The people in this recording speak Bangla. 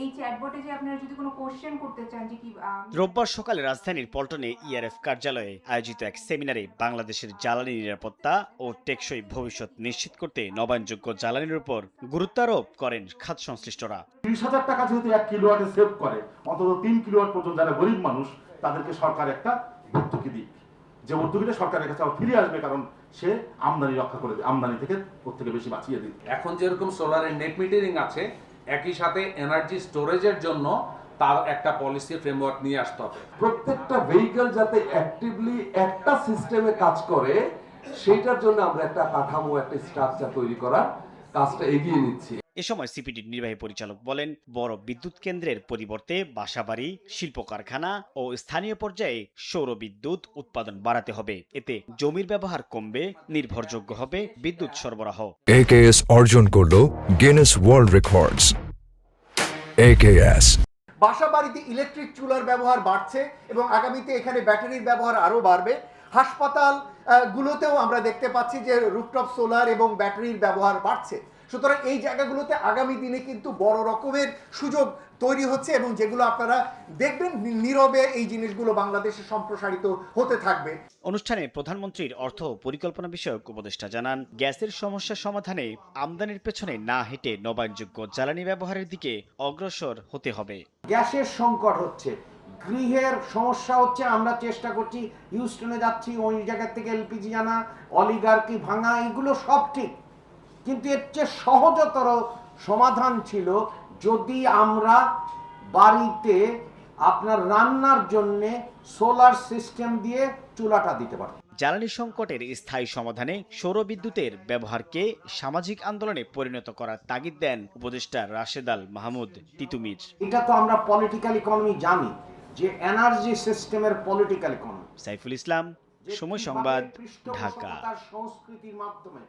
এই চ্যাটবটে যে আপনারা যদি কোনো কোশ্চেন করতে চান যে কি রোববার সকালে রাজধানীর পল্টনে ইআরএফ কার্যালয়ে আয়োজিত এক সেমিনারে বাংলাদেশের জ্বালানি নিরাপত্তা ও টেকসই ভবিষ্যৎ নিশ্চিত করতে নবায়নযোগ্য জ্বালানির উপর গুরুত্ব আরোপ করেন খাত সংশ্লিষ্টরা। 30,000 টাকা যেহেতু 1 কিলোওয়াটে সেভ করে, অন্তত 3 কিলোওয়াট পর্যন্ত যারা গরিব মানুষ তাদেরকে সরকার একটা ভর্তুকি দিক, যে ভর্তুকিটা সরকারের কাছে আবার ফিরে আসবে, কারণ সে আমদানি রক্ষা করে আমদানি থেকে ওর থেকে বেশি বাঁচিয়ে দিবে। এখন যেরকম সোলারের নেট মিটারিং আছে, একই সাথে এনার্জি স্টোরেজের জন্য তার একটা পলিসি ফ্রেমওয়ার্ক নিয়ে আসতে হবে। প্রত্যেকটা ভেহিকল যাতে অ্যাক্টিভলি একটা সিস্টেমে কাজ করে সেটার জন্য আমরা একটা কাঠামো, একটা স্ট্রাকচার তৈরি করার কাজটা এগিয়ে নিচ্ছি। এ সময় সিপিডির নির্বাহী পরিচালক বলেন, বড় বিদ্যুৎ কেন্দ্রের পরিবর্তে বাসাবাড়ি, শিল্প কারখানা ও স্থানীয় পর্যায়ে সৌর বিদ্যুৎ উৎপাদন বাড়াতে হবে। এতে জমির ব্যবহার কমবে, নির্ভরযোগ্য হবে বিদ্যুৎ সরবরাহ। AKS অর্জন করলো গিনেস ওয়ার্ল্ড রেকর্ডস। AKS বাসা বাড়িতে ইলেকট্রিক চুলার ব্যবহার বাড়ছে এবং আগামীতে এখানে ব্যাটারির ব্যবহার আরও বাড়বে। হাসপাতাল গুলোতেও আমরা দেখতে পাচ্ছি যে রুফটপ সোলার এবং ব্যাটারির ব্যবহার বাড়ছে। সুতরাং এই জায়গাগুলোতে আগামী দিনে কিন্তু বড় রকমের সুযোগ তৈরি হচ্ছে এবং যেগুলো আপনারা দেখবেন নীরবে এই জিনিসগুলো বাংলাদেশে সম্প্রসারিত হতে থাকবে। অনুষ্ঠানে প্রধানমন্ত্রীর অর্থ পরিকল্পনা বিষয়ক উপদেষ্টা জানান, গ্যাসের সমস্যা সমাধানে আমদানির পেছনে না হেঁটে নবায়নযোগ্য জ্বালানি ব্যবহারের দিকে অগ্রসর হতে হবে। গ্যাসের সংকট হচ্ছে, গৃহের সমস্যা হচ্ছে, আমরা চেষ্টা করছি হিউস্টনে যাচ্ছি, ওই জায়গা থেকে এলপিজি আনা, অলিগার্কি ভাঙা, এগুলো সব ঠিক, কিন্তু এর চেয়ে সহজতর সমাধান ছিল যদি আমরা বাড়িতে আপনার রান্নার জন্য সোলার সিস্টেম দিয়ে চুলাটা দিতে পারতাম। জ্বালানি সংকটের স্থায়ী সমাধানে সৌরবিদ্যুতের ব্যবহারকে সামাজিক আন্দোলনে পরিণত করার তাগিদ দেন উপদেষ্টা রাশেদ আল মাহমুদ তিতুমির। এটা তো আমরা পলিটিক্যাল ইকোনমি জানি যে এনার্জি সিস্টেমের পলিটিক্যাল ইকোনমি। সাইফুল ইসলাম, সময় সংবাদ, ঢাকা। সংস্কৃতির মাধ্যমে